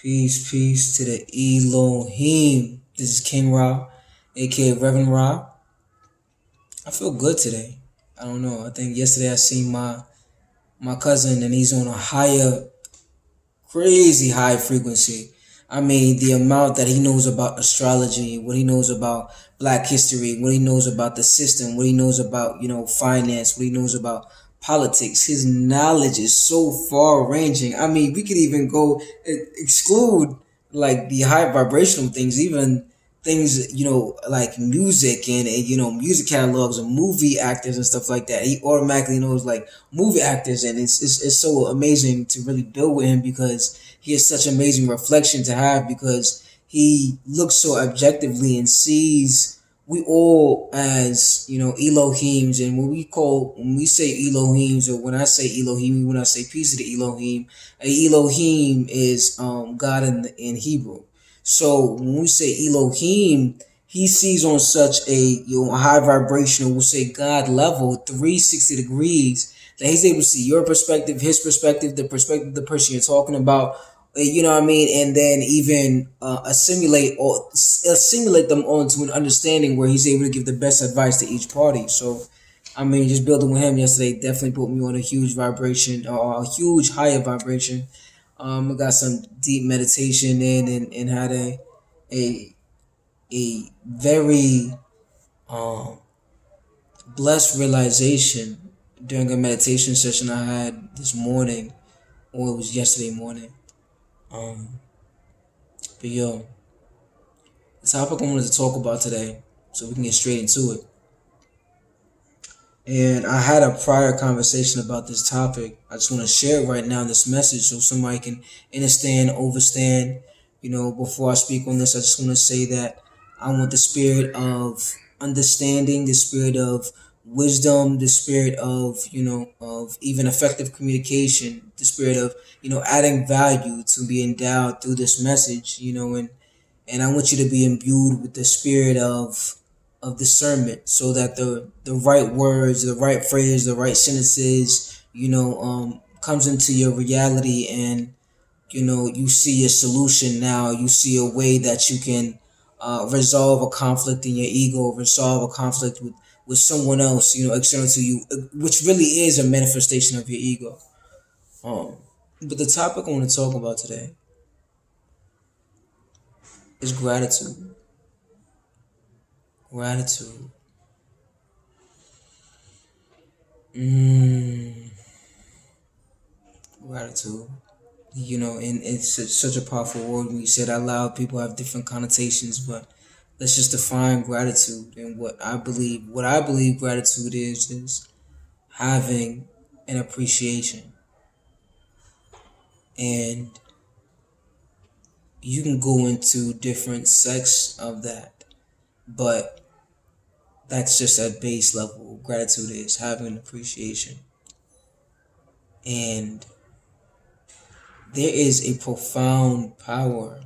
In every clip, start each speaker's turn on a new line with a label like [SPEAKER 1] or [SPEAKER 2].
[SPEAKER 1] Peace to the Elohim. This is King Ra, aka Reverend Ra. I feel good today. I don't know. I think yesterday I seen my cousin and he's on a crazy high frequency. I mean, the amount that he knows about astrology, what he knows about black history, what he knows about the system, what he knows about, finance, what he knows about politics. His knowledge is so far ranging. I mean, we could even go exclude like the high vibrational things, even things, like music and music catalogs and movie actors and stuff like that. He automatically knows like movie actors, and it's so amazing to really build with him because he has such amazing reflection to have, because he looks so objectively and sees we all as Elohims. And when we say Elohims, or when I say Elohim, when I say peace to the Elohim, a Elohim is God in Hebrew. So when we say Elohim, he sees on such a high vibrational, we'll say God level, 360 degrees, that he's able to see your perspective, his perspective, the perspective of the person you're talking about, you know what I mean, and then even assimilate them onto an understanding where he's able to give the best advice to each party. So, I mean, just building with him yesterday definitely put me on a huge vibration, or a huge higher vibration. I got some deep meditation in, and had a very blessed realization during a meditation session I had this morning, or it was yesterday morning. But yo, the topic I wanted to talk about today, so we can get straight into it. And I had a prior conversation about this topic. I just want to share it right now in this message so somebody can understand, overstand. Before I speak on this, I just want to say that I want the spirit of understanding, the spirit of wisdom, the spirit of of even effective communication, the spirit of adding value to be endowed through this message, and I want you to be imbued with the spirit of discernment, so that the right words, the right phrase, the right sentences, comes into your reality, and you see a solution now. You see a way that you can resolve a conflict in your ego, resolve a conflict with someone else, external to you, which really is a manifestation of your ego. But the topic I want to talk about today is gratitude. Gratitude. Gratitude. And it's such a powerful word. When you say it out loud, people have different connotations, but let's just define gratitude. And what I believe gratitude is having an appreciation. And you can go into different sects of that, but that's just at base level. Gratitude is having an appreciation. And there is a profound power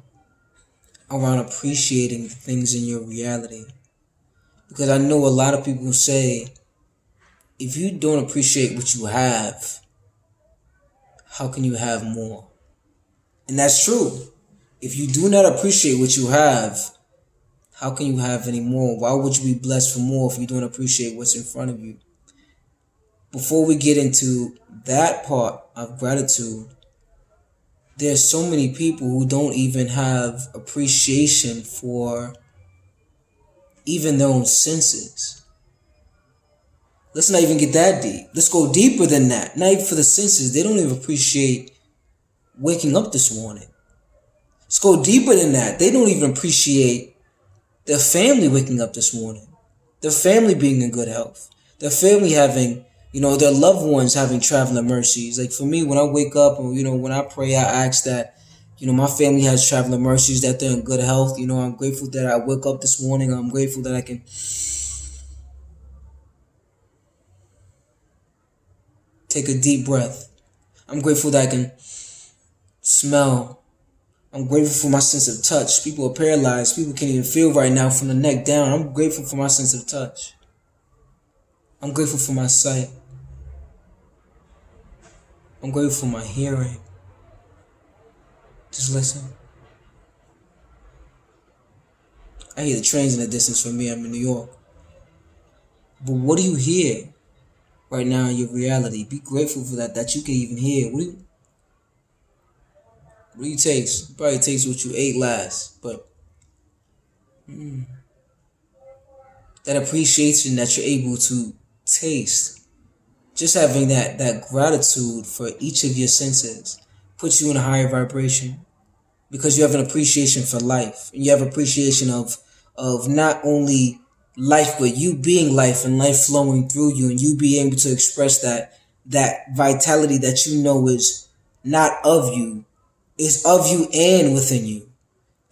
[SPEAKER 1] around appreciating things in your reality. Because I know a lot of people say, if you don't appreciate what you have, how can you have more? And that's true. If you do not appreciate what you have, how can you have any more? Why would you be blessed for more if you don't appreciate what's in front of you? Before we get into that part of gratitude, there's so many people who don't even have appreciation for even their own senses. Let's not even get that deep. Let's go deeper than that. Not even for the senses. They don't even appreciate waking up this morning. Let's go deeper than that. They don't even appreciate their family waking up this morning. Their family being in good health. Their family having, their loved ones having traveling mercies. Like for me, when I wake up and, when I pray, I ask that, my family has traveling mercies, that they're in good health. I'm grateful that I woke up this morning. I'm grateful that I can take a deep breath. I'm grateful that I can smell. I'm grateful for my sense of touch. People are paralyzed. People can't even feel right now from the neck down. I'm grateful for my sense of touch. I'm grateful for my sight. I'm grateful for my hearing. Just listen. I hear the trains in the distance from me. I'm in New York. But what do you hear right now in your reality? Be grateful for that you can even hear. What do you taste? You probably taste what you ate last. But that appreciation that you're able to taste, just having that gratitude for each of your senses puts you in a higher vibration, because you have an appreciation for life. And you have appreciation of not only life, but you being life and life flowing through you, and you being able to express that vitality that you know is not of you, is of you and within you.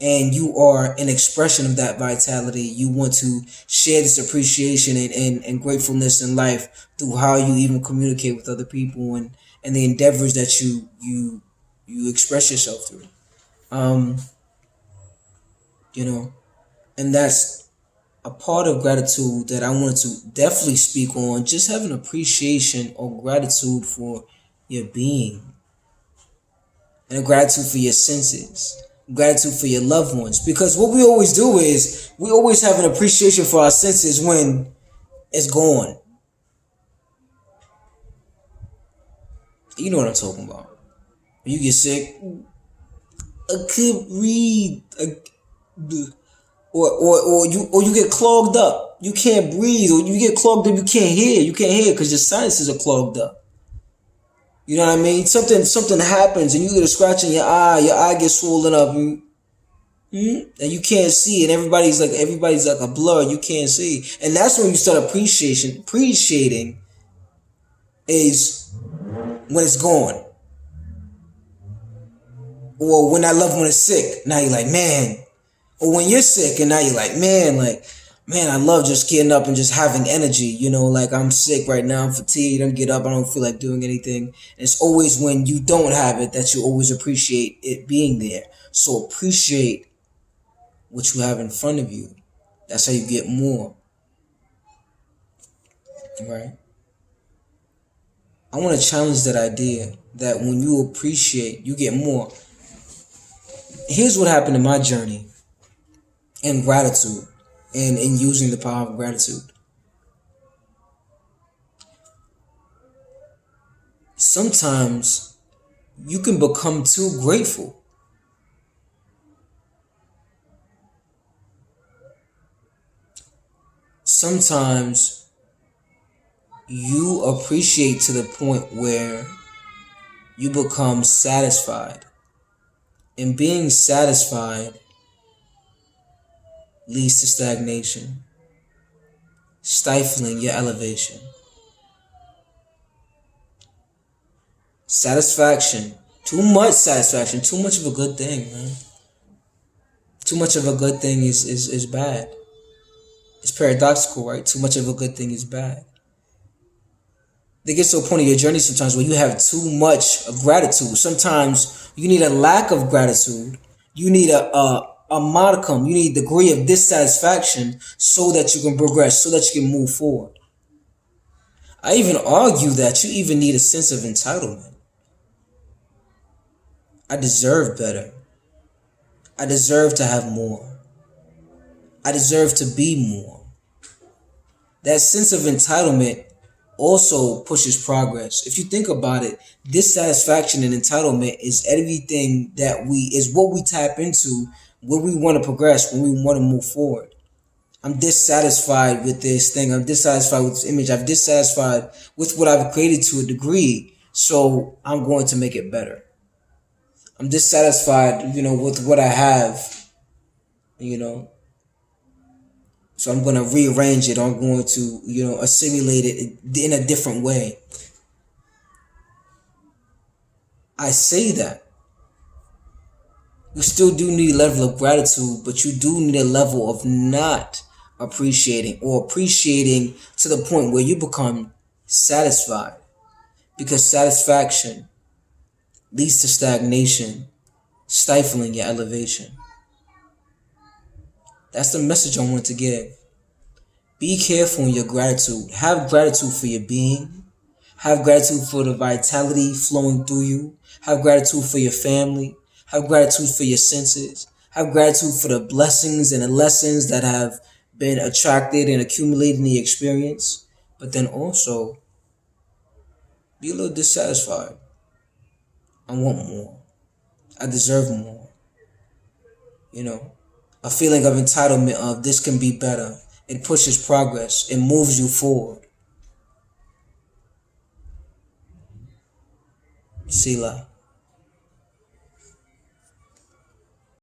[SPEAKER 1] And you are an expression of that vitality. You want to share this appreciation and gratefulness in life through how you even communicate with other people, and the endeavors that you express yourself through. Um, you know, and that's a part of gratitude that I wanted to definitely speak on. Just have an appreciation or gratitude for your being, and a gratitude for your senses, gratitude for your loved ones. Because what we always do is we always have an appreciation for our senses when it's gone. You know what I'm talking about. When you get sick, I can't breathe. Or you get clogged up. You can't breathe, or you get clogged up. You can't hear. You can't hear because your sinuses are clogged up. You know what I mean? Something happens, and you get a scratch in your eye. Your eye gets swollen up, and you can't see. And everybody's like a blur. You can't see, and that's when you start appreciating is when it's gone, or when that loved one is sick. Now you're like, man. Or when you're sick and now you're like, man, I love just getting up and just having energy. You know, like I'm sick right now, I'm fatigued, I don't get up, I don't feel like doing anything. And it's always when you don't have it that you always appreciate it being there. So appreciate what you have in front of you. That's how you get more. Right? I want to challenge that idea that when you appreciate, you get more. Here's what happened in my journey. And gratitude, and in using the power of gratitude. Sometimes you can become too grateful. Sometimes you appreciate to the point where you become satisfied. And being satisfied leads to stagnation, stifling your elevation. Satisfaction, too much of a good thing, man. Too much of a good thing is bad. It's paradoxical, right? Too much of a good thing is bad. They get to a point of your journey sometimes where you have too much of gratitude. Sometimes you need a lack of gratitude. You need a modicum, you need a degree of dissatisfaction so that you can progress, so that you can move forward. I even argue that you even need a sense of entitlement. I deserve better. I deserve to have more. I deserve to be more. That sense of entitlement also pushes progress. If you think about it, dissatisfaction and entitlement is everything is what we tap into when we want to progress, when we want to move forward. I'm dissatisfied with this thing. I'm dissatisfied with this image. I'm dissatisfied with what I've created to a degree, so I'm going to make it better. I'm dissatisfied, with what I have, so I'm going to rearrange it. I'm going to, assimilate it in a different way. I say that. You still do need a level of gratitude, but you do need a level of not appreciating, or appreciating to the point where you become satisfied. Because satisfaction leads to stagnation, stifling your elevation. That's the message I want to give. Be careful in your gratitude. Have gratitude for your being. Have gratitude for the vitality flowing through you. Have gratitude for your family. Have gratitude for your senses. Have gratitude for the blessings and the lessons that have been attracted and accumulated in the experience. But then also be a little dissatisfied. I want more. I deserve more. You know, a feeling of entitlement of this can be better. It pushes progress. It moves you forward. Sila.